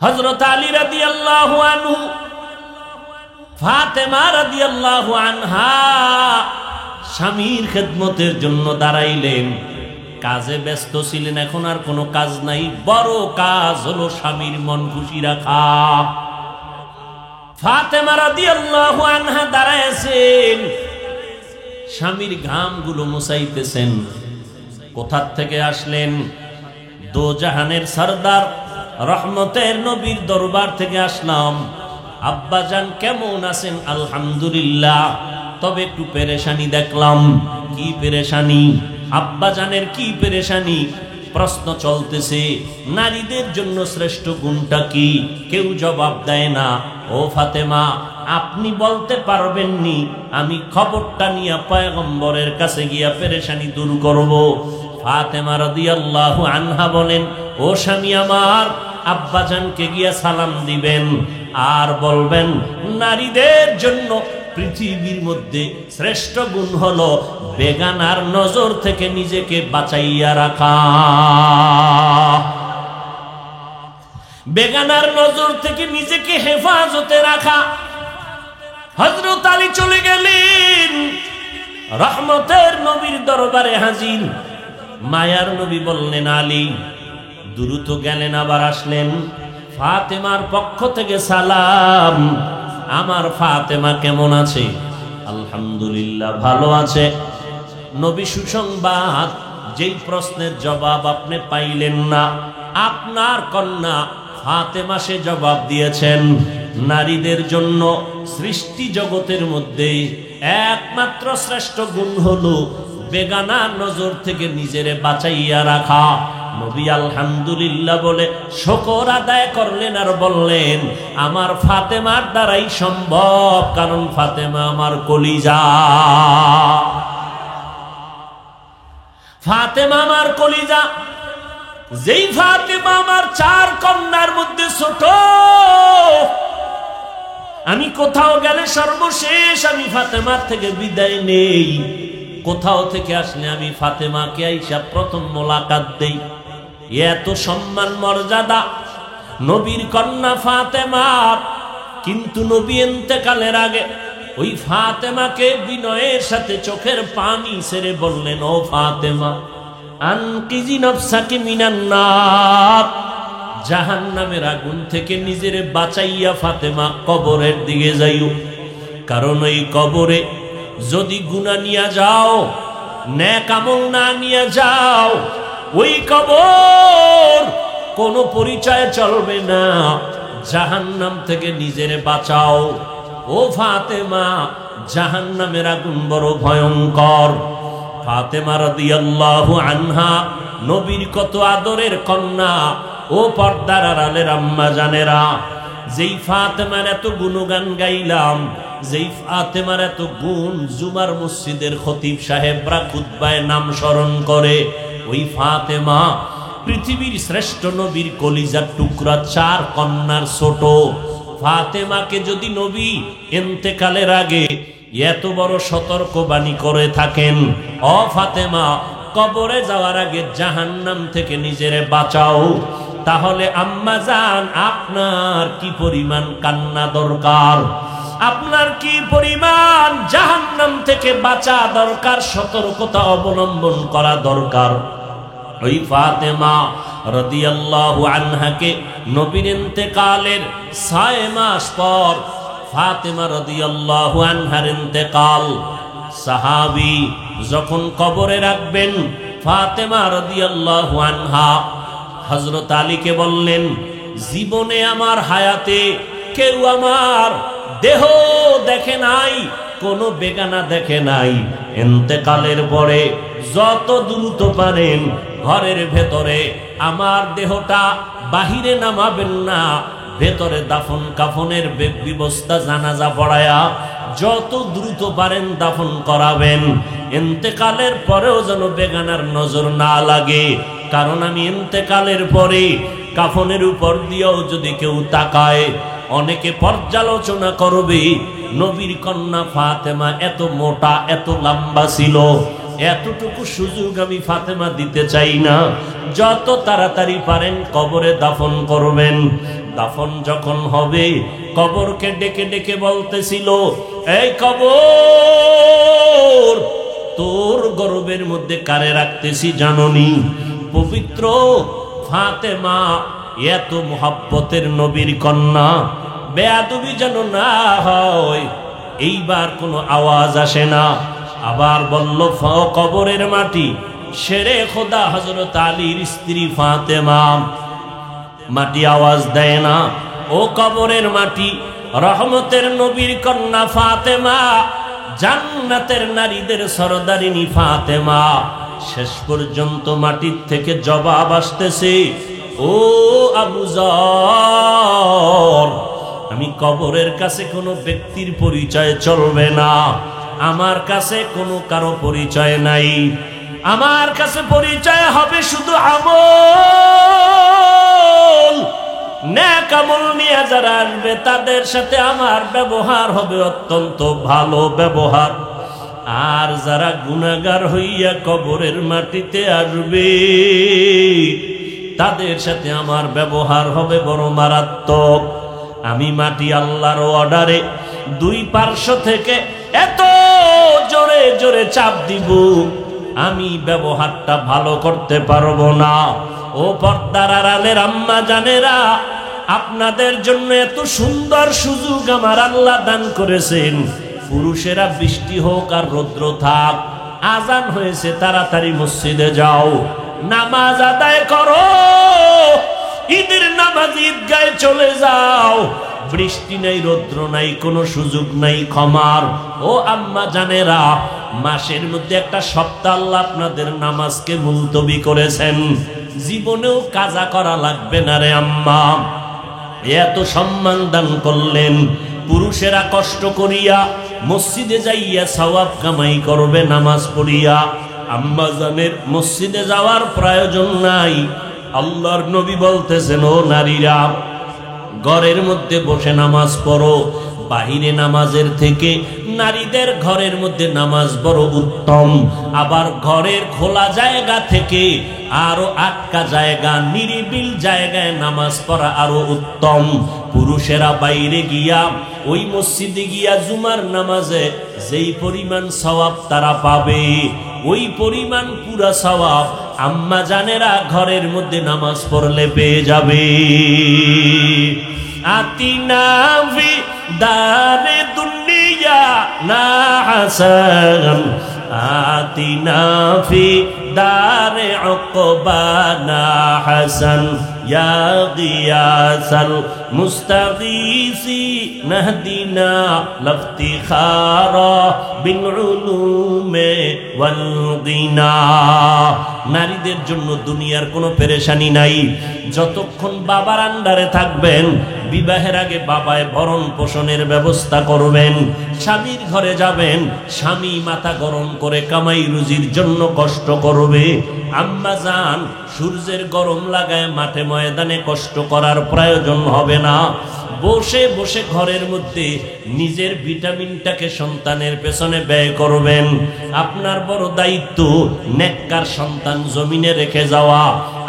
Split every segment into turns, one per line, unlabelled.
হযরত আলী রাদিয়াল্লাহু আনহু ফাতেমা রাদিয়াল্লাহু আনহা স্বামীর খেদমতের জন্য দাঁড়াইলেন। কাজে ব্যস্ত ছিলেন, এখন আর কোনো কাজ নাই, বড় কাজ হলো স্বামীর মন খুশি রাখা। ফাতেমা রাদিয়াল্লাহু আনহা দাঁড়াইছেন, স্বামীর ঘামগুলো মুছাইতেছেন। কোথা থেকে আসলেন? দো জাহানের সরদার রহমতের নবীর দরবার থেকে আসলাম। আব্বাজান কেমন আছেন? আলহামদুলিল্লাহ, তবে একটু পেরেশানি দেখলাম। কি পেরেশানি? আব্বাজানের কি পেরেশানি? প্রশ্ন চলতেছে, নারীদের জন্য শ্রেষ্ঠ গুণটা কি? কেউ জবাব দেয় না। ও ফাতেমা, আপনি বলতে পারবেননি, আমি খবরটা নিয়ে পয়গম্বরের কাছে গিয়া পেরেশানি দূর করব। ফাতেমা রাদিয়াল্লাহু আনহা বলেন, ও স্বামী আমার, আব্বাজানকে গিয়া সালাম দিবেন আর বলবেন, নারীদের জন্য পৃথিবীর মধ্যে শ্রেষ্ঠ গুণ হলো বেগানার নজর থেকে নিজেকে বাঁচাইয়া রাখা। বেগানার নজর থেকে নিজেকে হেফাজতে রাখা। হযরত আলী চলে গেলেন, রহমতের নবীর দরবারে হাজির। মায়ার নবী বললেন, আলী। দ্রুত গেলেন, আবার আসলেন। ফাতেমার পক্ষ থেকে সালাম। আমার ফাতেমা কেমন আছে? আলহামদুলিল্লাহ, ভালো আছে। নবী সুসংবাদ, যেই প্রশ্নের জবাব আপনি পাইলেন না, আপনার কন্যা ফাতেমা সে জবাব দিয়েছেন। নারীদের জন্য সৃষ্টি জগতের মধ্যে একমাত্র শ্রেষ্ঠ গুণ হলো বেগানার নজর থেকে নিজেরে বাঁচাইয়া রাখা। নবী আলহামদুলিল্লাহ বলে শুকর আদায় করলেন আর বললেন, আমার ফাতেমার দ্বারাই সম্ভব, কারণ ফাতেমা আমার কলিজা। ফাতেমা আমার কলিজা। যেই ফাতেমা আমার চার কন্যার মধ্যে ছোট, আমি কোথাও গেলে সর্বশেষ আমি ফাতেমার থেকে বিদায় নেই। কোথাও থেকে আসলে আমি ফাতেমাকে আইসা প্রথম মোলাকাত দেই। এত সম্মান মর্যাদা নবীর কন্যা ফাতেমার। কিন্তু নবী ইন্তেকালের আগে ওই ফাতেমাকে বিনয়ের সাথে চোখের পানি ছেড়ে বললেন, ও ফাতেমা, আনকিজি নফসাকি মিনান নার, জাহান্নামের আগুন থেকে নিজেরে বাঁচাইয়া ফাতেমা কবরের দিকে যাইও। কারণ ওই কবরে যদি গুনাহ নিয়া যাও, নেক আমল না নিয়ে যাও, ওই কবর কোনো পরিচয় চলবে না। জাহান্নাম থেকে নিজেরে বাঁচাও। ও ফাতেমা, জাহান্নামের আগুন বড় ভয়ঙ্কর। ফাতেমা রাদিয়াল্লাহু আনহা নবীর কত আদরের কন্যা। ও পর্দার আড়ালের আম্মা জানেরা, যেই ফাতেমার এত গুণগান গাইলাম, যেই ফাতেমার এত গুণ জুমার মসজিদের খতিব সাহেবরা খুতবায় নাম স্মরণ করে, ওই ফাতেমা পৃথিবীর শ্রেষ্ঠ নবীর কলিজার টুকরা, চার কন্যার ছোট। ফাতেমাকে যদি নবী ইন্তেকালের আগে এত বড় সতর্কবাণী করে থাকেন, ও ফাতেমা, কবরে যাওয়ার আগে জাহান্নাম থেকে নিজেরে বাঁচাও, তাহলে আম্মা জান, আপনার কি পরিমাণ কান্না দরকার, আপনার কি পরিমাণ জাহান্নাম থেকে বাঁচা দরকার, সতর্কতা অবলম্বন করা দরকার। ওই ফাতেমা রাদিয়াল্লাহু আনহাকে নবীর ইন্তেকালের 6 মাস পর ফাতেমা রাদিয়াল্লাহু আনহার ইন্তেকাল। সাহাবী যখন কবরে রাখবেন, ফাতেমা রাদিয়াল্লাহু আনহা হযরত আলীকে বললেন, জীবনে আমার হায়াতে কেউ আমার দেহ দেখে নাই, কোনো বেগানা দেখে নাই। ইন্তেকালের পরে যত দ্রুত পারেন ঘরের ভেতরে আমার দেহটা বাহিরে নামাবেন না, ভেতরে দাফন কাফনের ব্যবস্থা, জানাজা পড়ায়া যত দ্রুত পারেন দাফন করাবেন। ইন্তেকালের পরেও যেন বেগানার নজর না লাগে, কারণ আমি ইন্তেকালের পরে কাফনের উপর দিয়েও যদি কেউ তাকায়, অনেকে পর্যালোচনা করবে, নবীর কন্যা ফাতেমা এত মোটা, এত লম্বা ছিল, এতটুকু সুযোগ আমি ফাতেমা দিতে চাই না। যত তাড়াতাড়ি পারেন কবরে দাফন করবেন। দাফন যখন হবে কবরকে ডেকে ডেকে বলতেছিল, এই কবর, তোর গর্বের মধ্যে কারে রাখতেছি জাননি? পবিত্র ফাতেমা, এত মুহাব্বতের নবীর কন্যা, বেয়াদবি যেন না হয়। এইবার কোনো আওয়াজ আসে না। আবার বলল, কবরের মাটি। শেরে খোদা হযরত আলীর স্ত্রী ফাতেমা, মাটি আওয়াজ দেয় না। ও কবরের মাটি, রহমতের নবীর কন্যা ফাতেমা, জান্নাতের নারীদের সরদারিনী ফাতেমা। শেষ পর্যন্ত মাটির থেকে জবাব আসতেছে, ও আবু যর, আমি কবরের কাছে কোনো ব্যক্তির পরিচয় চলবে না। আমার কাছে কোনো কারো পরিচয় নাই। আমার কাছে পরিচয় হবে শুধু আমল। নেক আমল নিয়ে যারা আসবে তাদের সাথে আমার ব্যবহার হবে অত্যন্ত ভালো ব্যবহার। আর যারা গুনাহগার হইয়া কবরের মাটিতে আসবে তাদের সাথে আমার ব্যবহার হবে বড় মারাত্মক। আমি মাটি আল্লাহর অর্ডারে দুই পার্শ্ব থেকে এত জোরে জোরে চাপ দিব, আমি ব্যবহারটা ভালো করতে পারবো না। ও পর্দার আড়ালের আম্মা জানেরা, আপনাদের জন্য এত সুন্দর সুযোগ আমার আল্লাহ দান করেছেন। পুরুষেরা বৃষ্টি হোক আর রৌদ্র থাক, আজান হয়েছে তাড়াতাড়ি মসজিদে যাও, নামাজ আদায় করো, ঈদের নামাজ ঈদগাহে চলে যাও। বৃষ্টি নাই, রৌদ্র নাই, কোনো সুযোগ নাই ক্ষমার। ও আম্মা জানেরা, মাসের মধ্যে একটা সপ্তাহ আল্লাহ আপনাদের নামাজকে মুলতবি করেছেন। জীবনেও কাজা করা লাগবে না রে আম্মা, এত সম্মান দান করলেন। পুরুষেরা কষ্ট করিয়া মসজিদে যাইয়া সওয়াব কামাই করবে নামাজ পড়িয়া। আম্মা জানের মসজিদে যাওয়ার প্রয়োজন নাই। আল্লাহর নবী বলতেছেন, ও নারীরা, ঘরের মধ্যে বসে নামাজ পড়ো। বাহিরে নামাজের থেকে নারীদের ঘরের মধ্যে নামাজ বড় উত্তম। আবার ঘরের খোলা জায়গা থেকে আরো আটকা জায়গা, নিরিবিল জায়গায় নামাজ পড়া আরো উত্তম। পুরুষেরা বাইরে গিয়া ওই মসজিদে গিয়া জুমার নামাজে যেই পরিমাণ সওয়াব তারা পাবে, ওই পরিমাণ পুরা সওয়াব আম্মা জানেরা ঘরের মধ্যে নামাজ পড়লে পেয়ে যাবে। আতিনা ফি দারে দুনিয়া না হাসান, আতিনা ফি দারে উকবা না হাসান, ইয়া গিয়াসাল মুস্তাগীসি নাহদিনা লাফতিখারা বিল উলুমে ওয়াল গিনা। নারীদের জন্য দুনিয়ার কোনো পেরেশানি নাই। যতক্ষণ বাবার আন্ডারে থাকবেন, বিবাহের আগে বাবায় ভরণ পোষণের ব্যবস্থা করবেন। স্বামীর ঘরে যাবেন, স্বামী মাথা গরম করে কামাই রুজির জন্য কষ্ট করবে। আম্মা জান, সূর্যের গরম লাগায় মাঠে ময়দানে কষ্ট করার প্রয়োজন হবে না। বসে বসে ঘরের মধ্যে নিজের ভিটামিনটাকে সন্তানের পেছনে ব্যয় করবেন। আপনার বড় দায়িত্ব নেককার সন্তান জমিনে রেখে যাওয়া।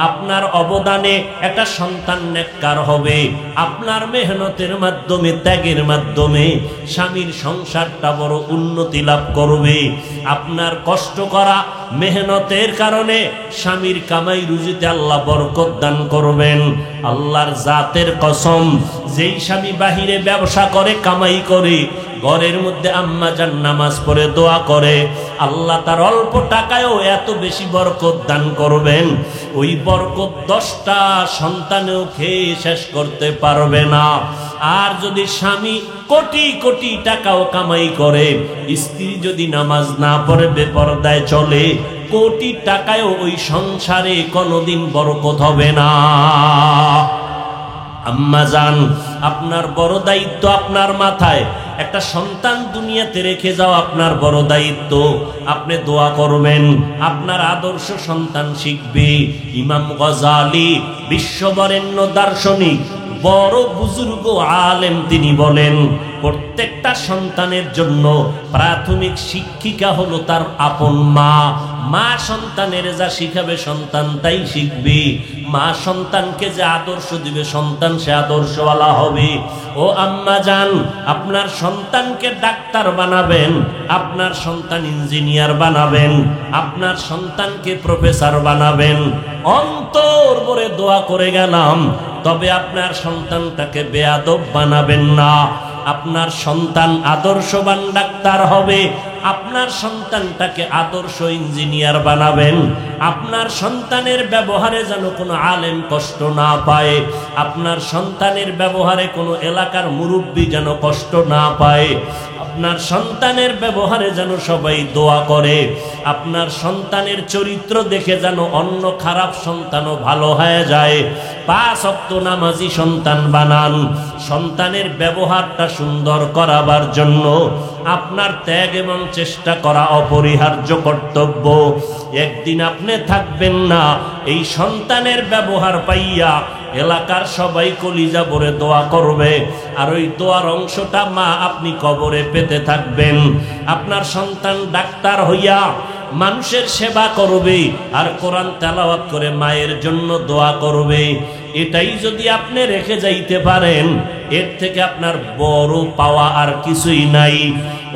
আপনার অবদানে একটা সন্তান নেককার হবে। আপনার মেহনতের মাধ্যমে, ত্যাগের মাধ্যমে স্বামীর সংসারটা বড় উন্নতি লাভ করবে। আপনার কষ্ট করা মেহনতের কারণে স্বামীর কামাই রুজিতে আল্লাহ বরকত দান করবেন। আল্লাহর জাতের কসম, যেই স্বামী বাহিরে ব্যবসা করে, কামাই করে, ঘরের মধ্যে আম্মা জান নামাজ পড়ে দোয়া করে, আল্লাহ তার অল্প টাকায়ও এত বেশি বরকত দান করবেন, ওই বরকত 10টা সন্তানেও খেয়ে শেষ করতে পারবে না। আর যদি স্বামী কোটি কোটি টাকাও কামাই করে, স্ত্রী যদি নামাজ না পড়ে বেপরদায় চলে, কোটি টাকায়ও ওই সংসারে কোনোদিন বরকত হবে না। আম্মা জান, আপনার বড় দায়িত্ব আপনার মাথায়। একটা সন্তান দুনিয়াতে রেখে যাও আপনার বড় দায়িত্ব। আপনি দোয়া করবেন, আপনার আদর্শ সন্তান শিখবে। ইমাম গজালি, বিশ্ববরেণ্য দার্শনিক, বড় বুজুর্গ আলেম, তিনি বলেন, প্রত্যেকটা সন্তানের জন্য প্রাথমিক শিক্ষিকা হলো তার আপন মা। মা সন্তানের যা শিখাবে সন্তান তাই শিখবে। মা সন্তানকে যে আদর্শ দিবে সন্তান সে আদর্শওয়ালা হবে। ও আম্মা জান, আপনার সন্তানকে ডাক্তার বানাবেন, আপনার সন্তান ইঞ্জিনিয়ার বানাবেন, আপনার সন্তানকে প্রফেসর বানাবেন, অন্তর ভরে দোয়া করে গেলাম। তবে আপনার সন্তানটাকে বেয়াদব বানাবেন না। আপনার সন্তান আদর্শবান ডাক্তার হবে, আপনার সন্তানটাকে আদর্শ ইঞ্জিনিয়ার বানাবেন। আপনার সন্তানের ব্যবহারে যেন কোনো আলেম কষ্ট না পায়, আপনার সন্তানের ব্যবহারে কোনো এলাকার মুরব্বী যেন কষ্ট না পায়, আপনার সন্তানের ব্যবহারে যেন সবাই দোয়া করে, আপনার সন্তানের চরিত্র দেখে যেন অন্য খারাপ সন্তানও ভালো হয়ে যায়। 5 ওয়াক্ত নামাজি সন্তান বানান। সন্তানের ব্যবহারটা সুন্দর করাবার জন্য আপনার ত্যাগ এবং চেষ্টা করা অপরিহার্য কর্তব্য। একদিন আপনি থাকবেন না, এই সন্তানের ব্যবহার পাইয়া এলাকার সবাই কলিজা ভরে দোয়া করবে, আর ওই দোয়ার অংশটা মা আপনি কবরে পেতে থাকবেন। আপনার সন্তান ডাক্তার হইয়া মানুষের সেবা করবে আর কোরআন তেলাওয়াত করে মায়ের জন্য দোয়া করবে। এটাই যদি আপনি রেখে যাইতে পারেন, এর থেকে আপনার বড় পাওয়া আর কিছুই নাই।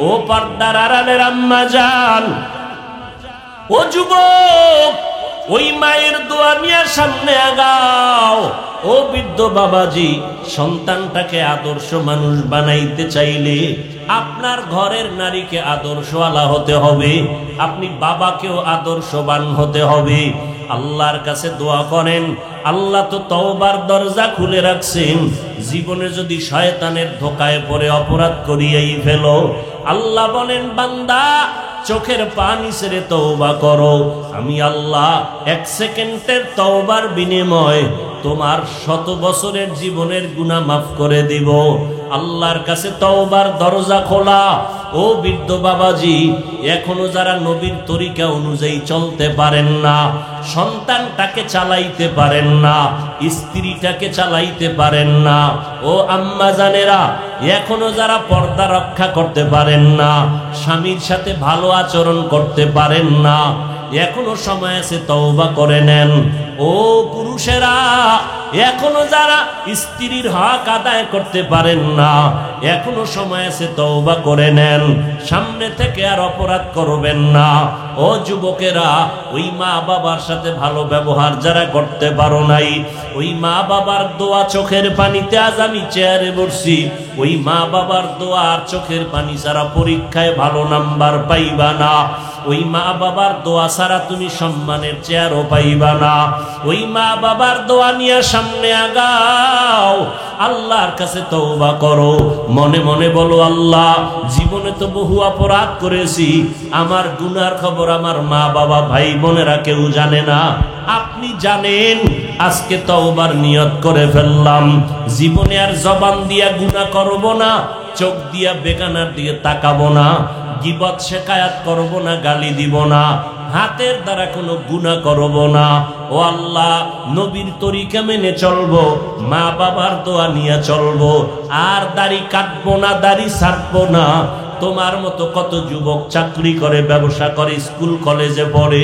ও পর্দার আড়ালের আম্মা জান, ও যুবক, ওই মায়ের দোয়া নিয়ে সামনে আগাও। ও বৃদ্ধ বাবাজি, সন্তানটাকে আদর্শ মানুষ বানাইতে চাইলে আপনার ঘরের নারীকে আদর্শওয়ালা হতে হবে, আপনি বাবাকেও আদর্শবান হতে হবে। আল্লাহর কাছে দোয়া করেন, আল্লাহ তো তওবার দরজা খুলে রাখছেন। জীবনে যদি শয়তানের ধোকায় পড়ে অপরাধ করিয়াই ফেলো, আল্লাহ বলেন বান্দা চোখের পানি ছেড়ে তওবা করো, আমি আল্লাহ 1 সেকেন্ডের তওবার বিনিময়ে তোমার 100 বছরের জীবনের গুনাহ মাফ করে দিব। আল্লাহর কাছে তওবার দরজা খোলা। ও বৃদ্ধ বাবাজি, এখনো যারা নবীর তরিকা অনুযায়ী চলতে পারেন না, সন্তানটাকে চালাইতে পারেন না, স্ত্রীটাকে চালাইতে পারেন না, ও আম্মা জানেরা, এখনো যারা পর্দা রক্ষা করতে পারেন না, স্বামীর সাথে ভালো আচরণ করতে পারেন না, এখনো সময় আছে তওবা করে নেন। ও পুরুষেরা, এখনো যারা স্ত্রীর হক আদায় করতে পারেন না, এখনো সময় আছে তওবা করে নেন, সামনে থেকে আর অপরাধ করবেন না। ও যুবকেরা, ওই মা বাবার সাথে ভালো ব্যবহার যারা করতে পারো নাই, ওই মা বাবার দোয়া চোখের পানিতে আজ আমি চেয়ারে বসছি, ওই মা বাবার দোয়া আর চোখের পানি ছাড়া পরীক্ষায় ভালো নাম্বার পাইবা না। ওই মা বাবার দোয়া ছাড়া তুমি সম্মানের চেয়ারও পাইবা না। ওই মা বাবার দোয়া নিয়ে সামনে আগাও, আল্লাহর কাছে তওবা করো, মনে মনে বলো আল্লাহ, জীবনে তো বহু অপরাধ করেছি, আমার গুনার খবর আমার মা বাবা ভাই বোনেরা কেউ জানে না, আপনি জানেন। আজকে তওবার নিয়ত করে ফেললাম, জীবনে আর জবান দিয়া গুনাহ করব না, চোখ দিয়া বেগানার দিকে তাকাবো না, গীবত শিকায়াত করব না, গালি দিব না, হাতের দ্বারা কোনো গুনাহ করব না। ও আল্লাহ, নবীর তরিকা মেনে চলবো, মা বাবার দোয়া নিয়ে চলবো, আর দাড়ি কাটবো না, দাড়ি ছাড়বো না। তোমার মতো কত যুবক চাকরি করে, ব্যবসা করে, স্কুল কলেজে পড়ে,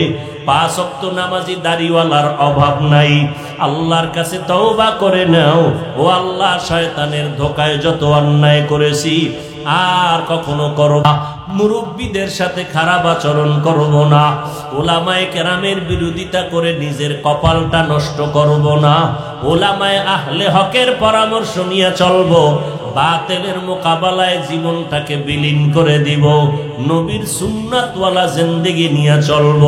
5 ওয়াক্ত নামাজি দাড়িওয়ালার অভাব নাই। আল্লাহর কাছে তওবা করে নাও। ও আল্লাহ, শয়তানের ধোকায় যত অন্যায় করেছি আর কখনো করব না। মুরব্বীদের সাথে খারাপ আচরণ করব না, ওলামায়ে কেরামের বিরোধিতা করে নিজের কপালটা নষ্ট করব না, ওলামায়ে আহলে হকের পরামর্শ নিয়ে চলব, বাতিলের মোকাবেলায় জীবনটাকে বিলীন করে দিব, নবীর সুন্নাতওয়ালা জিন্দেগি নিয়ে চলব।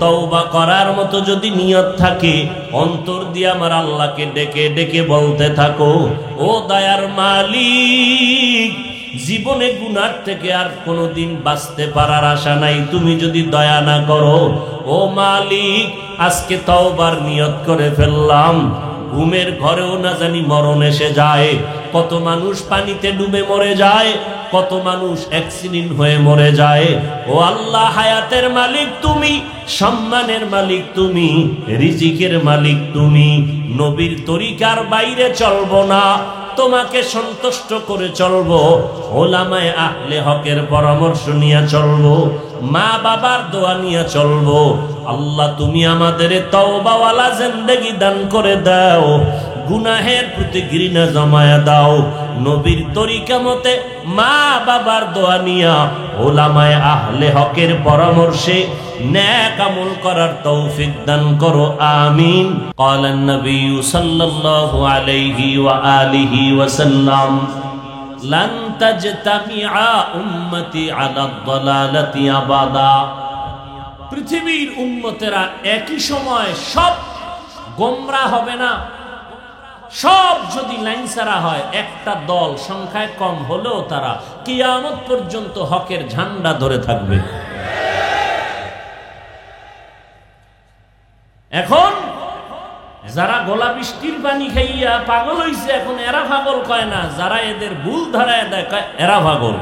তওবা করার মতো যদি নিয়ত থাকে, অন্তর দিয়ে আমার আল্লাহকে ডেকে ডেকে বলতে থাকো, ও দয়ার মালিক, জীবনে গুনার থেকে আর কোনোদিন বাঁচতে পারার আশা নাই, তুমি যদি দয়া না করো। ও মালিক, আজকে তওবার নিয়ত করে ফেললাম, ঘুমের ঘরেও না জানি মরণ এসে যায়, কত মানুষ পানিতে ডুবে মরে যায়, কত মানুষ অ্যাক্সিডেন্ট হয়ে মরে যায়। ও আল্লাহ, হায়াতের মালিক তুমি, সম্মানের মালিক তুমি, রিজিকের মালিক তুমি। নবীর তরিকার বাইরে চলবো না, তোমাকে সন্তুষ্ট করে চলবো, ওলামায়ে আহলে হকের পরামর্শ নিয়ে চলবো, মা বাবার দোয়া নিয়ে চলবো। আল্লাহ তুমি আমাদের তওবাওয়ালা জিন্দেগি দান করে দাও, গুনাহের প্রতি ঘৃণা জমায়া দাও, নবীর তরিকা মতে মা বাবার দোয়া নিয়া ওলামায়ে আহলে হকের পরামর্শে নেক আমল করার তৌফিক দান করো, আমিন। ক্বালান নবী সাল্লাল্লাহু আলাইহি ওয়া আলিহি ওয়াসাল্লাম, লান তাজতামিআ উম্মতি আলা দালালাতি আবাদা। পৃথিবীর উম্মতেরা একই সময় সব গোমরাহ হবে না। সব যদি লাইন ছাড়া হয়, একটা দল সংখ্যায় কম হলেও তারা কিয়ামত পর্যন্ত হকের ঝান্ডা ধরে থাকবে। এখন যারা গোলা বৃষ্টির পানি খাইয়া পাগল হইছে, এখন এরা পাগল কয় না, যারা এদের ভুল ধরায় দেয় কয় এরা পাগল।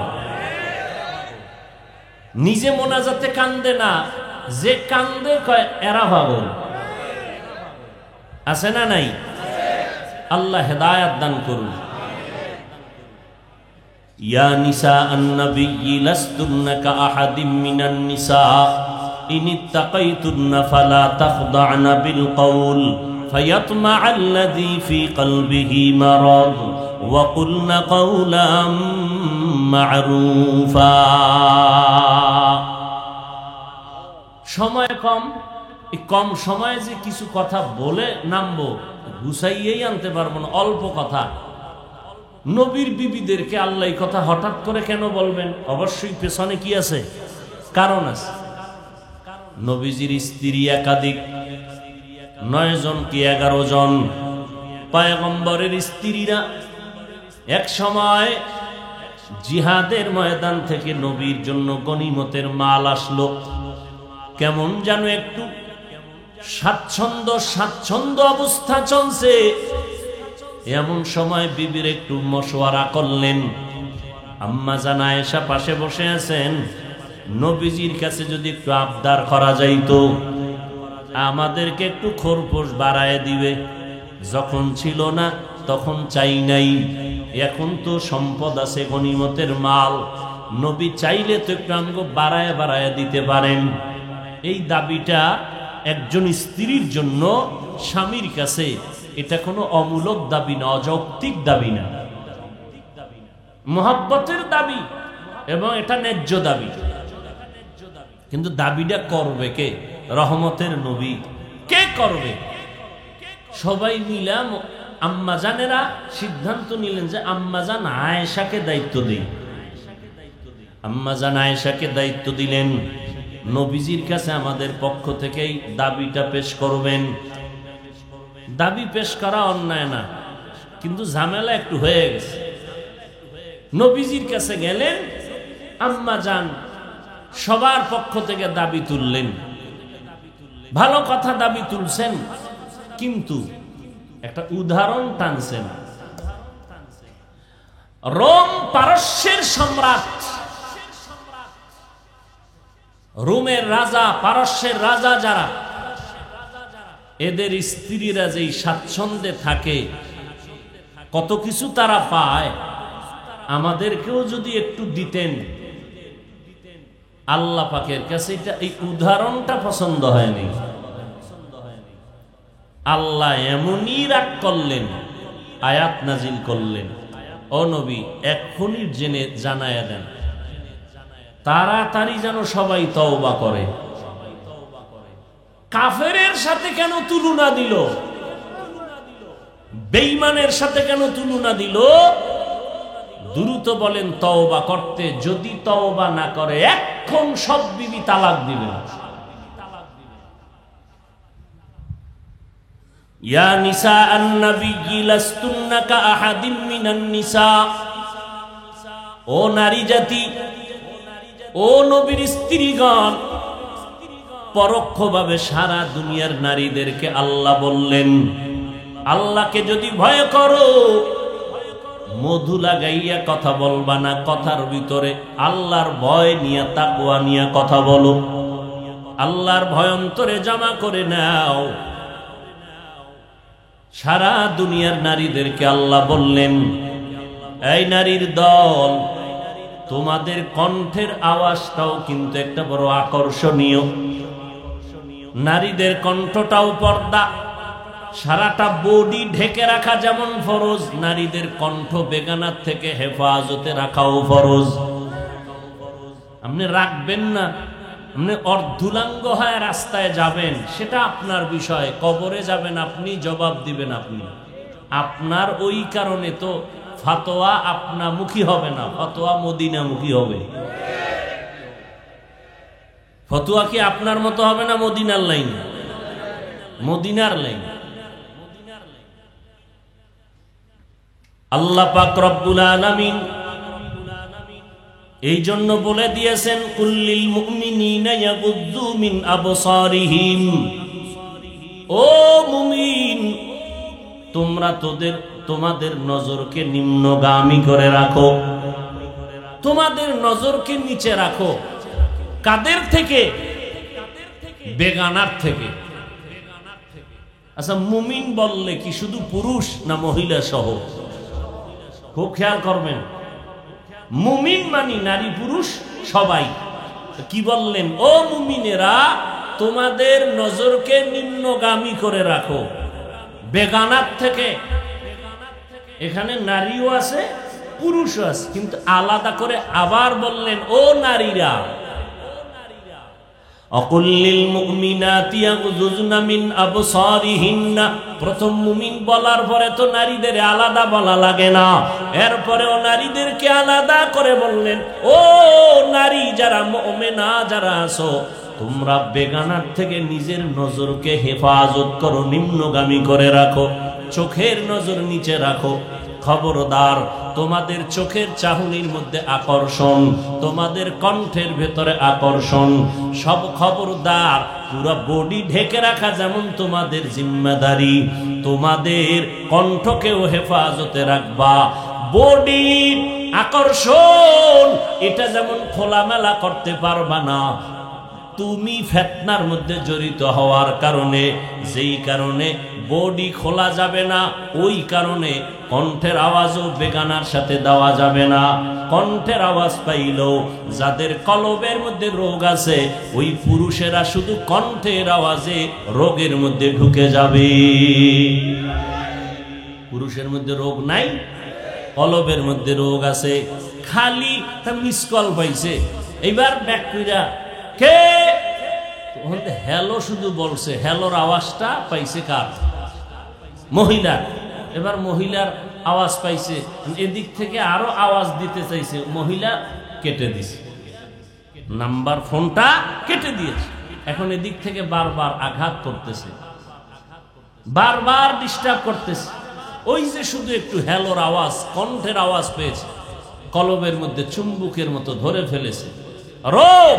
নিজে মোনাজাতে কান্দে না, যে কান্দে কয় এরা পাগল। আছে না নাই? আল্লাহ হেদায়াত দান করুন। ইয়া নিসা আন-নবী লাস্তুন্না কাআহাদিম মিনান নিসা ইনিত্তাকাইতুন্না ফালা তাখদা'না বিল কওল ফায়াতমা'আল্লাযী ফী কলবিহি মারাদ ওয়া কুলনা কওলাম মা'রুফা। সময় কম, এই কম সময়ে যে কিছু কথা বলে নামবো, গুছাইয়েই আনতে পারবো না, অল্প কথা। নবীর বিবিদেরকে আল্লাহ এই কথা হঠাৎ করে কেন বলবেন? অবশ্যই পেছনে কি আছে, কারণ আছে। নবীজির স্ত্রী একাধিক, 9 জন কি 11 জন। পয়গম্বরের স্ত্রীরা এক সময় জিহাদের ময়দান থেকে নবীর জন্য গনিমতের মাল আসলো, কেমন যেন একটু স্বাচ্ছন্দ্য অবস্থা চলছে। এমন সময় বিবির একটু মশওয়ারা করলেন। আম্মা জান আয়েশা পাশে বসে আছেন, নবীজির কাছে যদি একটু আবদার করা যাইতো, আমাদেরকে একটু খরপোশ বাড়ায় দিবে। যখন ছিল না তখন চাই নাই, এখন তো সম্পদ আছে, গনিমতের মাল, নবী চাইলে তো একটু আমাকে বাড়ায় দিতে পারেন। এই দাবিটা একজন স্ত্রীর জন্য স্বামীর কাছে এটা কোনো অমূলক দাবি না, অযৌক্তিক দাবি না, মহব্বতের দাবি, এবং এটা ন্যায্য দাবি। কিন্তু দাবিটা করবে কে? রহমতের নবী। কে করবে? সবাই মিলা আম্মাজানেরা সিদ্ধান্ত নিলেন যে আম্মাজান আয়েশাকে দায়িত্ব দিই। আম্মাজান আয়েশাকে দায়িত্ব দিলেন, নবীজির কাছে আমাদের পক্ষ থেকেই দাবিটা পেশ করবেন। দাবি পেশ করা অন্যায় না, কিন্তু ঝামেলা একটু হয়ে গেছে। নবীজির কাছে গেলেন, আম্মা জান সবার পক্ষ থেকে দাবি তুললেন। ভালো কথা দাবি তুলছেন, কিন্তু একটা উদাহরণ টানছেন। রোম পারস্যের সম্রাট, রোমের রাজা, পারস্যের রাজা যারা, এদের স্ত্রীরা যেই স্বাচ্ছন্দ্যে থাকে, কত কিছু তারা পায়, আমাদেরকেও যদি একটু দিতেন। আল্লাহ পাকের কাছে এটা, এই উদাহরণটা পছন্দ হয়নি। আল্লাহ এমনই রাগ করলেন, আয়াত নাজিল করলেন, ও নবী এক্ষুনি জেনে জানায়া দেন, তাড়াতাড়ি যেন সবাই তওবা করে। কাফেরের সাথে কেন তুলনা দিল? বেঈমানের সাথে কেন তুলনা দিল? দ্রুত বলেন তওবা করতে। যদি তওবা না করে এখন সব বিবি তালাক দিবেন। ইয়া নিসা আন-নবী লাস্তুন্না কাআহাদিম মিনান নিসা। ও নারী জাতি, ও নবীর স্ত্রীগণ, পরোক্ষভাবে সারা দুনিয়ার নারীদেরকে আল্লাহ বললেন, আল্লাহকে যদি ভয় করো মধু লাগাইয়া কথা বলবা না, কথার ভিতরে আল্লাহর ভয় নিয়ে তাকওয়া নিয়ে কথা বলো। আল্লাহর ভয় অন্তরে জমা করে নাও। সারা দুনিয়ার নারীদেরকে আল্লাহ বললেন, এই নারীর দল, তোমাদের কণ্ঠের আওয়াজটাও কিন্তু একটা বড় আকর্ষণীয়। নারীদের কণ্ঠটাও পর্দা, সারাটা বডি ঢেকে রাখা যেমন ফরজ, নারীদের কণ্ঠ বেগানার থেকে হেফাজতে রাখাও ফরজ। আপনি রাখবেন না, আপনি অর্ধুলাঙ্গ হয়ে রাস্তায় যাবেন, সেটা আপনার বিষয়। কবরে যাবেন আপনি, জবাব দিবেন আপনি। আপনার ওই কারণে তো ফতোয়া আপনামুখী হবে না, ফতোয়া মদিনামুখী হবে। ফতোয়া কি আপনার মতো হবে না মদিনার লাইন? মদিনার লাইন। আল্লাহ পাক রব্বুল আলামিন এই জন্য বলে দিয়েছেন, কুল্লিল মুমিনিনা ইয়াগুদ্দু মিন আবসারিহিম। ও মুমিন, তোমরা তোমাদের নজরকে নিম্নগামী করে রাখো, তোমাদের নজরকে নিচে রাখো। কাদের থেকে? বেগানার থেকে। আচ্ছা, মুমিন বললে কি শুধু পুরুষ না মহিলা সহ? খুব খেয়াল করবেন, মুমিন মানি নারী পুরুষ সবাই। কি বললেন? ও মুমিনেরা, তোমাদের নজরকে নিম্নগামী করে রাখো বেগানার থেকে। এখানে নারীও আছে পুরুষও আছে, কিন্তু আলাদা করে আবার বললেন, ও নারীরা, অকুল্লিল মুমিনাতি ইয়াগুযুজনা মিন আবসারিহিন্না। প্রথম মুমিন বলার পরে তো নারীদের আলাদা বলা লাগে না, এরপরেও নারীদেরকে আলাদা করে বললেন, ও নারী যারা মুমিনা যারা আছো, তোমরা বেগানার থেকে নিজের নজরকে হেফাজত করো, নিম্নগামী করে রাখো, চোখের নজর নিচে রাখো। খবরদার, তোমাদের চোখের চাহনির মধ্যে আকর্ষণ, তোমাদের কণ্ঠের ভেতরে আকর্ষণ, সব খবরদার। পুরো বডি ঢেকে রাখা যেমন তোমাদের জিম্মাদারি, তোমাদের কণ্ঠকেও হেফাজতে রাখবা। বডি আকর্ষণ এটা যেমন খোলামেলা করতে পারবা না, তুমি ফিতনার মধ্যে জড়িত হওয়ার কারণে, যেই কারণে বডি খোলা যাবে না, ওই কারণে কণ্ঠের আওয়াজও বেগানার সাথে দেওয়া যাবে না। কণ্ঠের আওয়াজ পাইলেও যাদের কলবের মধ্যে রোগ আছে, ওই পুরুষেরা শুধু কণ্ঠের আওয়াজে রোগের মধ্যে ঢুকে যাবে। পুরুষের মধ্যে রোগ নাই, কলবের মধ্যে রোগ আছে, খালি মিস কল পাইছে, এইবার ব্যাক কইরা কে হ্যালো শুধু বলছে, হ্যালোর আওয়াজটা পাইছে কার? মহিলা। এবার মহিলার আওয়াজ পাইছে, এদিক থেকে আরো আওয়াজ দিতে চাইছে, মহিলা কেটে দিছে, নাম্বার ফোনটা কেটে দিয়েছে। এখন এদিক থেকে বারবার আঘাত করতেছে, বারবার ডিস্টার্ব করতেছে। ওই যে শুধু একটু হ্যালোর আওয়াজ, কণ্ঠের আওয়াজ পেয়েছে, কলবের মধ্যে চুম্বুকের মতো ধরে ফেলেছে রোগ।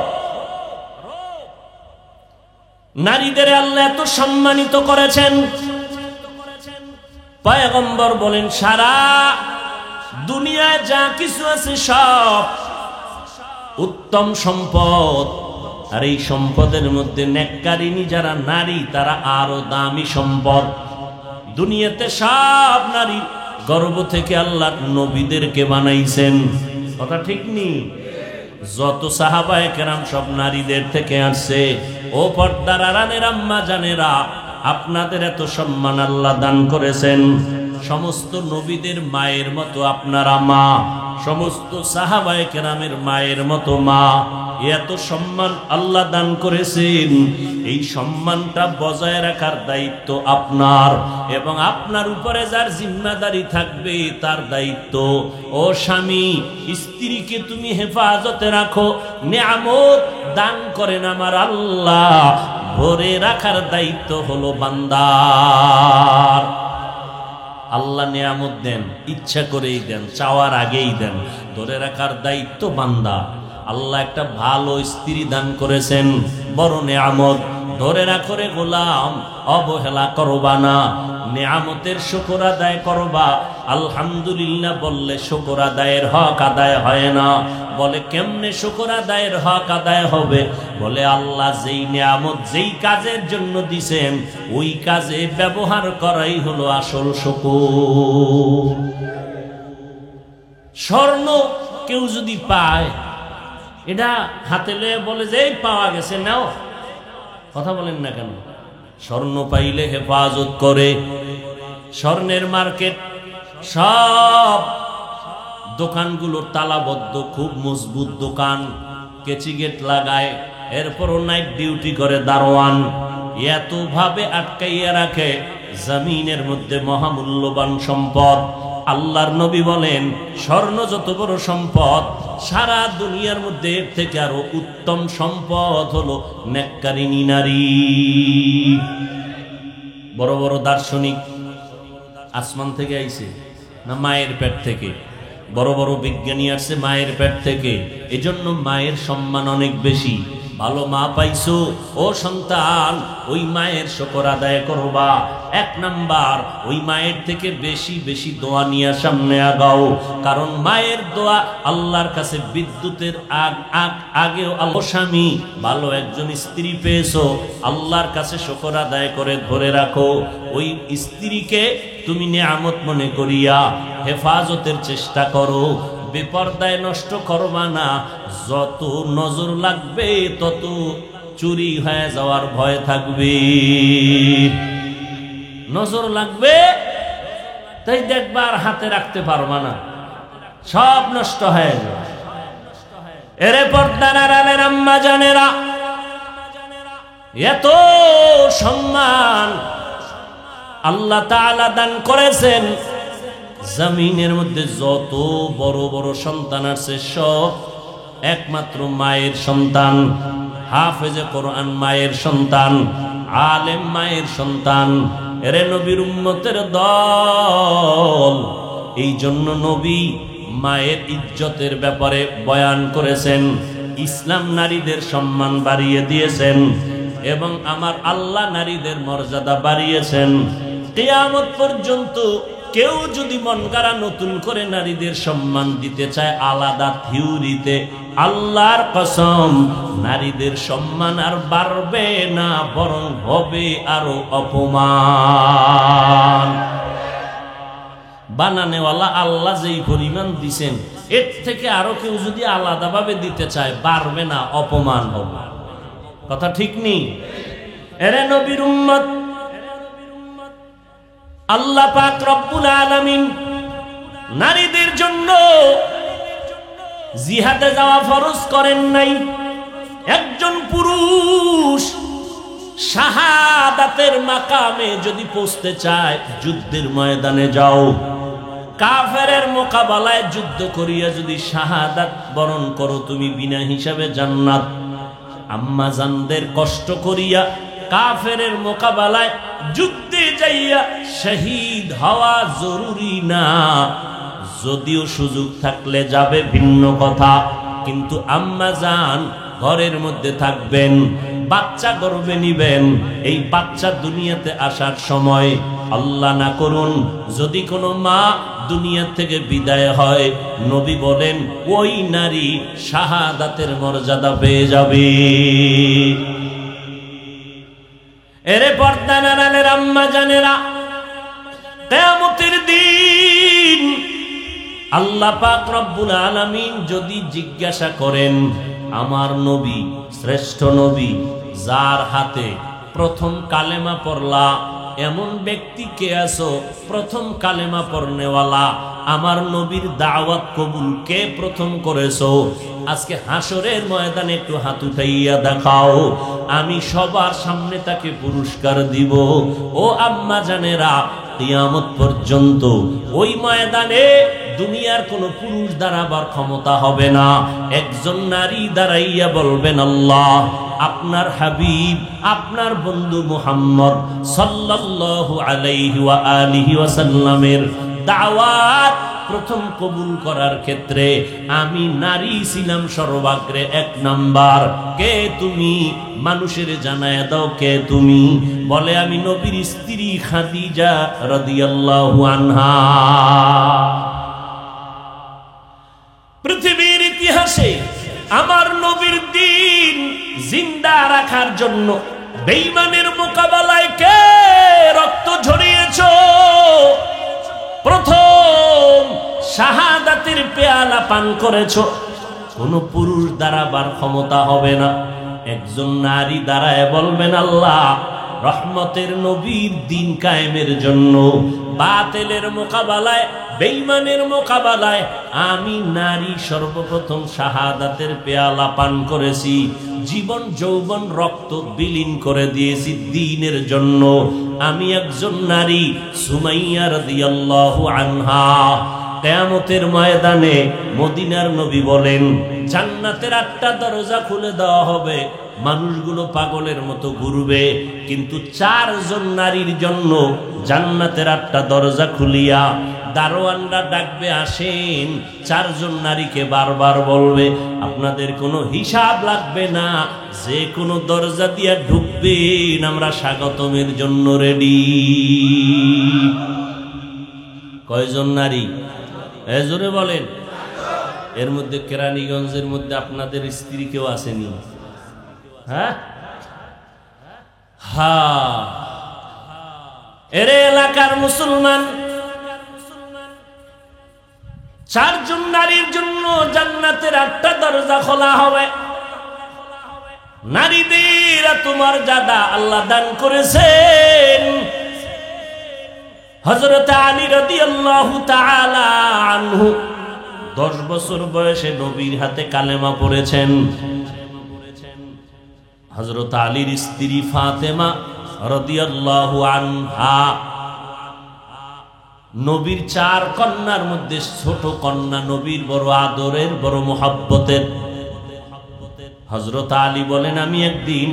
নারীদের আল্লাহ এত সম্মানিত করেছেন, পয়গম্বর বলেন সারা দুনিয়ায় যা কিছু আছে সব উত্তম সম্পদ, আর এই সম্পদের মধ্যে নেককারিনী যারা নারী, তারা আরো দামি সম্পদ। দুনিয়াতে সব নারী গর্ভ থেকে আল্লাহ নবীদেরকে বানাইছেন, কথা ঠিক নি? যত সাহাবায়ে কেরাম সব নারীদের থেকে আসছে। ও পর্দার আড়ালের আম্মা জানেরা, আপনাদের এত সম্মান আল্লাহ দান করেছেন। সমস্ত নবীদের মায়ের মতো আপনারা মা, সমস্ত সাহাবায়ে কেরামের মায়ের মতো মা। এত সম্মান আল্লাহ দান করেছেন, এই সম্মানটা বজায় রাখার দায়িত্ব আপনার, এবং আপনার উপরে যার জিম্মাদারি থাকবে তার দায়িত্ব। ও স্বামী, স্ত্রীকে তুমি হেফাজতে রাখো, নিয়ামত দান করেন আমার আল্লাহ, ভরে রাখার দায়িত্ব হলো বান্দার। আল্লাহ নিয়ামত দেন, ইচ্ছা করেই দেন, চাওয়ার আগেই দেন, ধরে রাখার দায়িত্ব বান্দা। আল্লাহ একটা ভালো স্ত্রী দান করেছেন, বড় নিয়ামত। ধরে রাখো রে গোলাম, অবহেলা করবা না, নেয়ামতের শুকর আদায় করবা। আলহামদুলিল্লাহ বললে শুকর আদায়ের হক আদায় হয় না। বলে কেমনে শুকর আদায়ের হক আদায় হবে? বলে আল্লাহ যেই নেয়ামত যেই কাজের জন্য দিছেন ওই কাজে ব্যবহার করাই হলো আসল শুকর। স্বর্ণ কেউ যদি পায়, এটা হাতে লয়ে বলে যে এই পাওয়া গেছে, নাও, কথা বলেন না কেন? স্বর্ণ পাইলে হেফাজত করে। স্বর্ণের মার্কেট সব দোকানগুলোর তালাবদ্ধ, খুব মজবুত দোকান, কেচি গেট লাগায়, এরপরও নাইট ডিউটি করে দারোয়ান, এত ভাবে আটকাইয়া রাখে। জমিনের মধ্যে মহামূল্যবান সম্পদ। আল্লাহর নবী বলেন স্বর্ণ যত বড় সম্পদ, সারা দুনিয়ার মধ্যে এর থেকে আরো উত্তম সম্পদ হলো নেককারিনী নারী। বড় বড় দার্শনিক আসমান থেকে আইছে না মায়ের পেট থেকে? বড় বড় বিজ্ঞানী আসছে মায়ের পেট থেকে। এজন্য মায়ের সম্মান অনেক বেশি। ভালো মা পাইছো, ও সন্তান, ওই মায়ের শুকর আদায় করবা। এক নাম্বার, ওই মায়ের থেকে বেশি বেশি দোয়া নিয়ে সামনে আগাও, কারণ মায়ের দোয়া আল্লাহর কাছে বিদ্যুতের আগেও। স্বামী ভালো একজন স্ত্রী পেয়েছো, আল্লাহর কাছে শুকর আদায় করে ধরে রাখো। ওই স্ত্রীকে তুমি নেয়ামত মনে করিয়া হেফাজতের চেষ্টা করো, বেপরদায় নষ্ট করবা না। যত নজর লাগবে তত চুরি হয়ে যাওয়ার ভয় থাকবে। নজর লাগবে তাই দেখবার হাতে রাখতে পারবা না, সব নষ্ট হয়ে যাবে। এরে পর্দার আড়ালের আম্মা জানেরা, এত সম্মান আল্লাহ তাআলা দান করেছেন। জমিনের মধ্যে যত বড় বড় সন্তান আছে সব একমাত্র মায়ের সন্তান। হাফেজে কোরআন মায়ের সন্তান, আলেম মায়ের সন্তান। এরে নবীর উম্মতের দল। এই জন্য নবী মায়ের ইজ্জতের ব্যাপারে বয়ান করেছেন। ইসলাম নারীদের সম্মান বাড়িয়ে দিয়েছেন এবং আমার আল্লাহ নারীদের মর্যাদা বাড়িয়েছেন। কিয়ামত পর্যন্ত কেউ যদি মন গড়া নতুন করে নারীদের সম্মান দিতে চায় আলাদা থিওরিতে, আল্লাহর কসম নারীদের সম্মান আর বাড়বে না, বরং হবে আরো অপমান। বানানেওয়ালা আল্লাহ যেই পরিমাণ দিছেন, এর থেকে আরো কেউ যদি আলাদাভাবে দিতে চায় বাড়বে না, অপমান হবে। কথা ঠিক নেই? এরে নবীর উম্মত, আল্লাহ পাক রব্বুল আলামিন নারীদের জন্য জিহাদে যাওয়া ফরজ করেন নাই। একজন পুরুষ শাহাদাতের মাকামে যদি পৌঁছতে চায়, যুদ্ধের ময়দানে যাও, কাফেরের মোকাবেলায় যুদ্ধ করিয়া যদি শাহাদাত বরণ করো, তুমি বিনা হিসাবে জান্নাত। আম্মা জানদের কষ্ট করিয়া কাফেরের মোকাবেলায় যুদ্ধে যাইয়া শহীদ হওয়া জরুরি না, যদিও সুযোগ থাকলে যাবে ভিন্ন কথা। কিন্তু আম্মা জান ঘরের মধ্যে থাকবেন, বাচ্চা গর্ভে নিবেন। এই বাচ্চা দুনিয়াতে আসার সময় আল্লাহ না করুন যদি কোনো মা দুনিয়া থেকে বিদায় হয়, নবী বলেন ওই নারী শাহাদাতের মর্যাদা পেয়ে যাবে। এরে পর্দা নাড়ালের আম্মা জানেরা, কিয়ামতের দিন আল্লাহ পাক রব্বুল আলামিন যদি জিজ্ঞাসা করেন, আমার নবী, শ্রেষ্ঠ নবী, যার হাতে প্রথম কালেমা পড়লা, এমন ব্যক্তি কে আছো প্রথম কালেমা পড়নেওয়ালা, আমার নবীর দাওয়াত কবুল কে প্রথম করেছো? আজকে হাসরের ময়দানে একটু হাত উঠাইয়া দেখাও, আমি সবার সামনে তাকে পুরস্কার দিব। ও আম্মা জানেরা, কিয়ামত পর্যন্ত ওই ময়দানে দুনিয়ার কোনো পুরুষ দাঁড়াবার ক্ষমতা হবে না। একজন নারী দাঁড়াইয়া বলবেন, আল্লাহ, আপনার হাবিব, আপনার বন্ধু মুহাম্মদ সাল্লাল্লাহু আলাইহি ওয়া আলিহি ওয়াসাল্লামের দাওয়াত প্রথম কবুল করার ক্ষেত্রে আমি নারী ছিলাম সর্বাগ্রে 1 নাম্বার। কে তুমি? মানুষের জানায় দাও কে তুমি। বলে আমি নবীর স্ত্রী খাদিজা রাদিয়াল্লাহু আনহা। পৃথিবীর ইতিহাসে আমার নবীর দ্বীন জিন্দা রাখার জন্য বেঈমানের মোকাবেলায় কে রক্ত ঝরিয়েছ? প্রথম শাহাদাতের পেয়ালা পান করেছ। কোন পুরুষ দাঁড়াবার ক্ষমতা হবে না, একজন নারী দাঁড়ায় বলবেন আল্লাহ রহমতের নবীর দ্বীন কায়েমের জন্য বাতিলের মোকাবেলায়, বেঈমানের মোকাবেলায় আমি নারী সর্বপ্রথম শাহাদাতের পেয়ালা পান করেছি। জীবন যৌবন রক্ত বিলীন করে দিয়েছি দ্বীনের জন্য। আমি একজন নারী সুমাইয়া রাদিয়াল্লাহু আনহা। কিয়ামতের ময়দানে মদিনার নবী বলেন জান্নাতের 8টা দরজা খুলে দেওয়া হবে, মানুষগুলো পাগলের মতো ঘুরবে, কিন্তু 4 জন নারীর জন্য জান্নাতের 8টা দরজা খুলিয়া দারোয়ানরা ডাকবে আসেন। 4 জন নারীকে বারবার বলবে আপনাদের কোনো হিসাব লাগবে না, যে কোনো দরজা দিয়া ঢুকবেন, আমরা স্বাগতমের জন্য রেডি। কয়জন নারী? জোরে বলেন। এর মধ্যে কেরানীগঞ্জের মধ্যে আপনাদের স্ত্রী কেউ আসেনি? হ্যাঁ, এর এলাকার মুসলমান 4 জন নারীর জন্য জান্নাতের 8টা দরজা খোলা হবে। নারীদের তোমার জাদা আল্লাহ দান করেছেন। হযরত আলী রাদিয়াল্লাহু তাআলা আনহু 10 বছর বয়সে নবীর হাতে কালেমা পড়েছেন। হযরত আলীর স্ত্রী ফাতেমা রাদিয়াল্লাহু আনহা নবীর 4 কন্যার মধ্যে ছোট কন্যা, নবীর বড় আদরের, বড় মুহাব্বতের। হযরত আলী বলেন আমি একদিন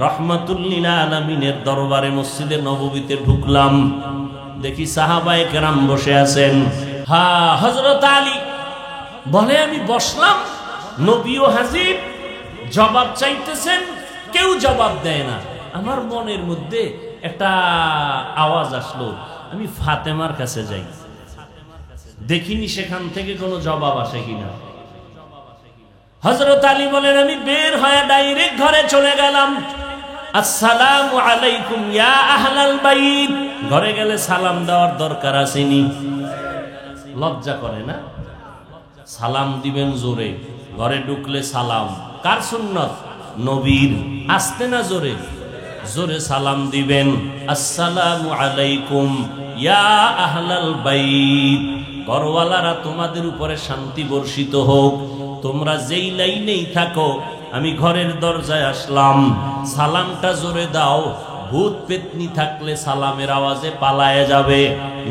রাহমাতুল লিল আলামিনের দরবারে মসজিদে নববীতে ঢুকলাম, দেখি সাহাবায়ে কেরাম বসে আছেন। হযরত আলী বলে আমি বসলাম, নবীও হাজির, জবাব চাইতেছেন, কেউ জবাব দেয় না। আমার মনের মধ্যে একটা আওয়াজ আসলো, আমি ফাতেমার কাছে যাই, দেখিনি সেখান থেকে কোনো জবাব আসে কিনা। হযরত আলী বলেন আমি বের হয়ে ডাইরেক্ট ঘরে চলে গেলাম। আসসালামু আলাইকুম ইয়া আহলাল বাইত। ঘরে গেলে সালাম দেওয়ার দরকার আসেনি? লজ্জা করে না? সালাম দিবেন জোরে, ঘরে ঢুকলে সালাম কার সুন্নত? নবীর। আসতে না জোরে? জোরে সালাম দিবেন, আসসালামু আলাইকুম ইয়া আহলাল বাইত। ঘরওয়ালারা তোমাদের উপরে শান্তি বর্ষিত হোক। তোমরা যেই লাইনেই থাকো, আমি ঘরের দরজায় আসলাম, সালামটা জোরে দাও। ভূত পেতনি থাকলে সালামের আওয়াজে পালায়ে যাবে।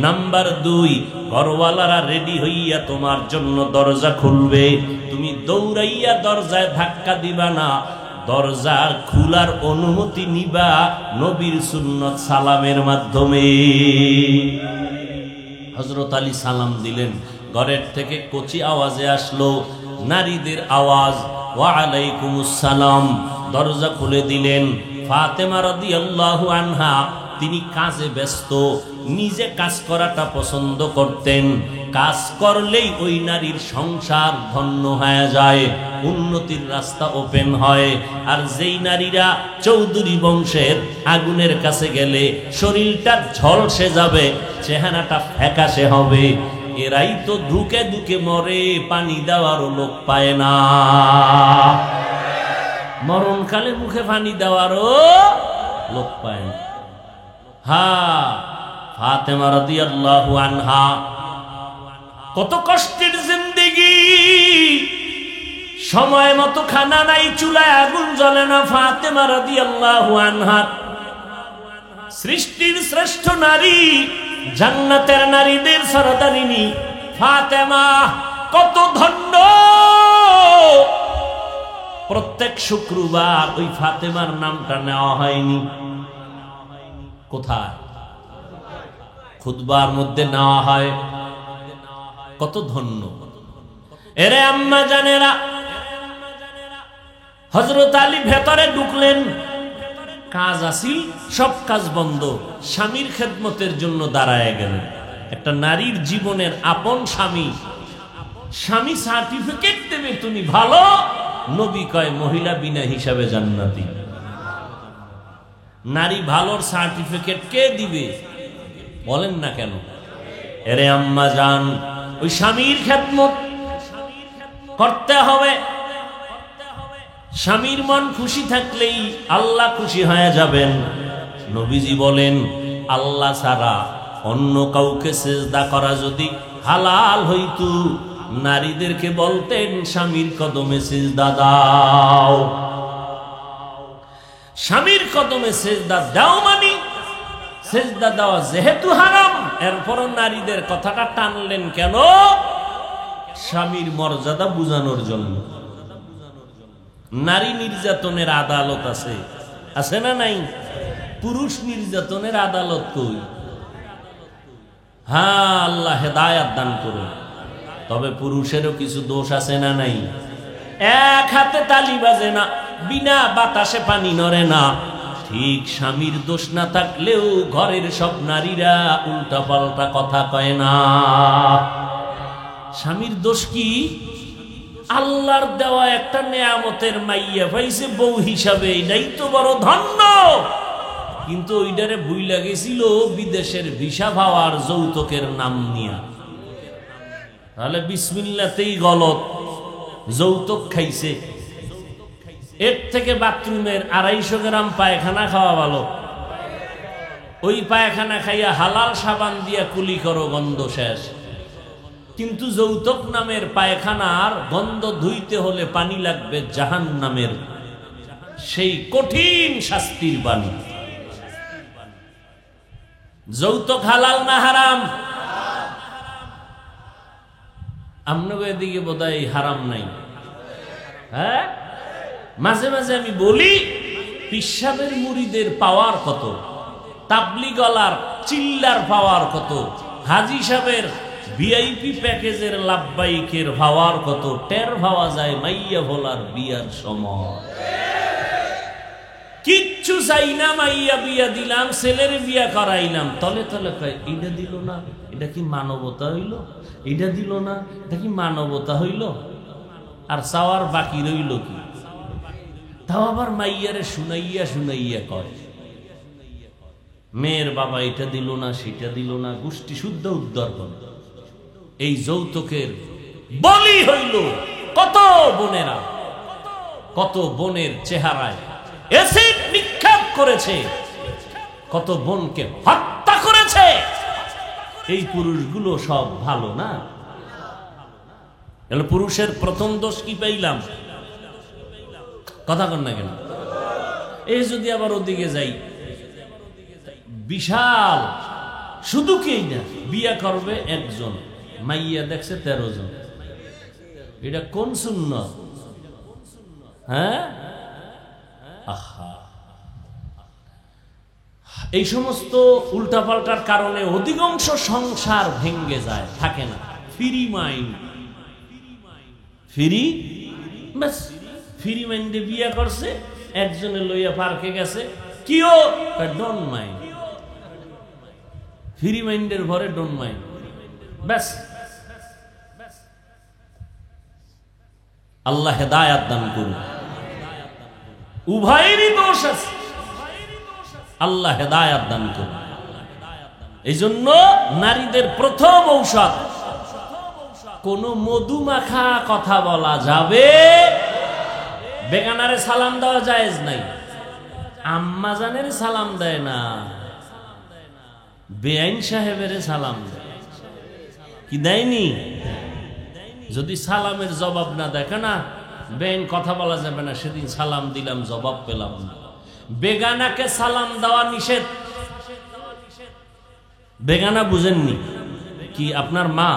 নাম্বার 2, ঘরওয়ালারা রেডি হইয়া তোমার জন্য দরজা খুলবে, তুমি দৌড়াইয়া দরজায় ধাক্কা দিবা না, দরজা খোলার অনুমতি নিবা নবীর সুন্নত সালামের মাধ্যমে। হযরত আলী সালাম দিলেন, ঘরের থেকে কচি আওয়াজে আসলো নারীদের আওয়াজ, ওয়া আলাইকুমুস সালাম। দরজা খুলে দিলেন। ফাতেমা রাদিয়াল্লাহু আনহা তিনি কাজে ব্যস্ত, নিজে কাজ করাটা পছন্দ করতেন। কাজ করলেই ওই নারীর সংসার ধন্য হয়ে যায়, উন্নতির রাস্তা ওপেন হয়। আর যেই নারীরা চৌধুরী বংশের, আগুনের কাছে গেলে শরীরটা ঝলসে যাবে, চেহারাটা ফ্যাকাশে হবে, এরাই তো ধুকে ধুকে মরে, পানি দেওয়ারও লোক পায় না। মরণকালে মুখে পানি দেওয়ারও লোক পায় না। ফাতেমা রাদিয়াল্লাহু আনহা কত কষ্টের জিন্দেগি, সময় মতো খানা নাই, চুলায় আগুন জ্বলে না। ফাতেমা রাদিয়াল্লাহু আনহা সৃষ্টির শ্রেষ্ঠ নারী, জান্নাতের নারীদের সরদারিনী ফাতেমা কত ধন্য। প্রত্যেক শুক্রবার ওই ফাতেমার নামটা নেওয়া হয়নি। কোথায়? খুতবার মধ্যে নেওয়া হয়। কত ধন্য। এরে আম্মা জানেরা, হযরত আলী ভেতরে ঢুকলেন, কাজ আসিল, সব কাজ বন্ধ, স্বামীর খেদমতের জন্য দাঁড়ায় গেলেন। একটা নারীর জীবনের আপন স্বামী, স্বামী সার্টিফিকেট দেবে তুমি ভালো, নবী কয় মহিলা বিনা হিসাবে জান্নাতি। নারী ভালোর সার্টিফিকেট কে দিবে বলেন না কেন? এরে আম্মা জান, ওই স্বামীর খেদমত করতে হবে। স্বামীর মন খুশি থাকলেই আল্লাহ খুশি হয়ে যাবেন। নবীজি বলেন, আল্লাহ ছাড়া অন্য কাউকে সিজদা করা যদি হালাল হইতো, নারীদেরকে বলতেন স্বামীর কদমে সিজদা দাও। স্বামীর কদমে সিজদা দাও মানে সিজদা দেওয়া যেহেতু হারাম, এরপরও নারীদের কথাটা টানলেন কেন? স্বামীর মর্যাদা বুঝানোর জন্য। নারী নির্যাতনের আদালত আছে, আছে না নাই? পুরুষ নির্যাতনের আদালত কই? হ্যাঁ, আল্লাহ হেদায়াত দান করুন। তবে পুরুষেরও কিছু দোষ আছে না নাই? এক হাতে তালি বাজে না, বিনা বাতাসে পানি নড়ে না। ঠিক স্বামীর দোষ না থাকলেও ঘরের সব নারীরা উল্টা পাল্টা কথা কয় না। স্বামীর দোষ কি? আল্লাহর দেওয়া একটা নেয়ামতের মাইয়া পাইছে বউ হিসাবে, এটাই তো বড় ধন্য। কিন্তু ওইটারে ভুইলা গেছিল বিদেশের ভিসা পাওয়ার যৌতুকের নাম নিয়া। তাহলে বিসমিল্লাতেই গলত, যৌতুক খাইছে। এর থেকে বাথরুমের 250 গ্রাম পায়খানা খাওয়া ভালো। ওই পায়খানা খাইয়া হালাল সাবান দিয়া কুলি করো, গন্ধ শেষ। কিন্তু যৌতুক নামের পায়খানার গন্ধ ধুইতে হলে পানি লাগবে জাহান্নামের সেই কঠিন শাস্তির পানি। যৌতুক হালাল না হারাম? আপনাকে এদিকে বোধহয় হারাম নাই। হ্যাঁ, মাঝে মাঝে আমি বলি, পিসাবের মুরিদের পাওয়ার কত, তাবলিগলার চিল্লার পাওয়ার কত, হাজী সাহেবের ভিআইপি প্যাকেজের লাভবাইকের ভাওয়ার কত টের ভাবা যায় মাইয়া ভোলার বিয়ার সময়। কিচ্ছু চাই না, মাইয়া বিয়া দিলাম, ছেলের বিয়া করাইলাম, তলে তলে কয় এটা দিল না, এটা কি মানবতা হইল? এটা দিল না, এটা কি মানবতা হইল? আর চাওয়ার বাকি রইল কি? তাও আবার মাইয়ারে শুনাইয়া শুনাইয়া কয় মেয়ের বাবা এটা দিল না, সেটা দিল না, গোষ্ঠী শুদ্ধ উদ্ধার করে। এই যৌতুকের বলি হইল কত বোনেরা, কত বোনের চেহারায় এসিড নিক্ষেপ করেছে, কত বোনকে হত্যা করেছে। এই পুরুষগুলো সব ভালো না? তাহলে পুরুষের প্রথম দোষ কি পাইলাম? কথা কন না কেন? এই যদি আবার ওদিকে যাই, বিশাল, শুধু কেই না, বিয়া করবে একজন, মাইয়া দেখছে 13 জন। এটা কোন সুন্নাত? হ্যাঁ, আহা, এই সমস্ত উল্টাপাল্টার কারণে অধিকাংশ সংসার ভেঙ্গে যায়, থাকে না। ফ্রি মাইন্ড, ফ্রি বাস, ফ্রি মাইন্ডে বিয়া করছে, একজনে লইয়া পার্কে গেছে, কিও ডোন্ট মাইন্ড, ফ্রি মাইন্ডের ঘরে ডোন্ট মাইন্ড, ব্যাস। আল্লাহ হেদায়াত দান করুন। উভয়েরই দোষ আছে, আল্লাহ হেদায়াত দান করুন। এই জন্য নারীদের প্রথম ঔষধ, কোন মধুমাখা কথা বলা যাবে, বেগানারে সালাম দেওয়া জায়েজ নাই। আম্মা জানের সালাম দেয় না, বেআইন সাহেবের সালাম দেয়। কি দেয়নি? যদি সালামের জবাব না দেখে না, বেআইন কথা বলা যাবে না। সেদিন সালাম দিলাম, জবাব পেলাম না। বেগানাকে সালাম দেওয়া নিষেধ। বেগানা বুঝেননি কি? আপনার মা,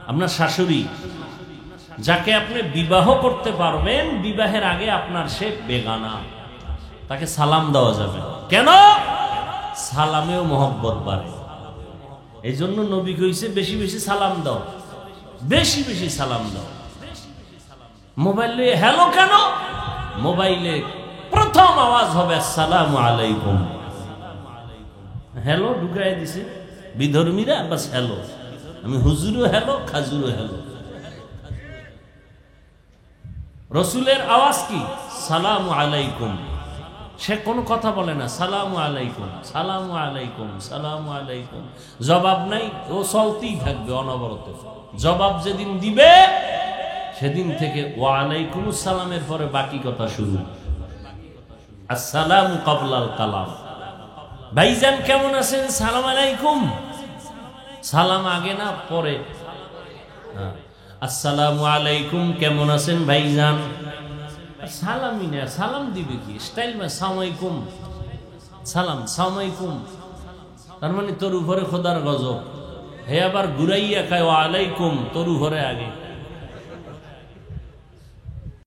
আপনার শাশুড়ি, যাকে আপনি বিবাহ করতে পারবেন, বিবাহের আগে আপনার সে বেগানা, তাকে সালাম দেওয়া যাবে না। কেন? সালামেও মহব্বত বাড়ে। এই জন্য নবী কইছে বেশি বেশি সালাম দাও। বেশি বেশি সালাম দাও। মোবাইলে হ্যালো কেন? মোবাইলে প্রথম আওয়াজ হবে আসসালামু আলাইকুম। হ্যালো ঢুকাই দিছে বিধর্মীরা, বাস হ্যালো। আমি হুজুরও হ্যালো, খাজুরও হ্যালো। রসুলের আওয়াজ কি? সালামু আলাইকুম। সে কোনো কথা বলে না, সালামু আলাইকুম, সালামু আলাইকুম, সালামু আলাইকুম। জবাব নাই, ও চলতেই থাকবে অনবরত। জবাব যেদিন দিবে সেদিন থেকে ওয়ালাইকুম সালামের পরে বাকি কথা শুরু। আসসালামু ক্বাবলাল কালাম। ভাইজান কেমন আছেন? সালাম আলাইকুম। সালাম আগে না পরে? আসসালামু আলাইকুম, কেমন আছেন ভাইজান? সালামই না, সালাম দিবে কি স্টাইল? সালামালাইকুম, সালাম সালামালাইকুম। তার মানে তোর উপরে খোদার গজব। হে আবার ঘুরাইয়া খায় ওয়ালাইকুম, তোর উপরে আগে।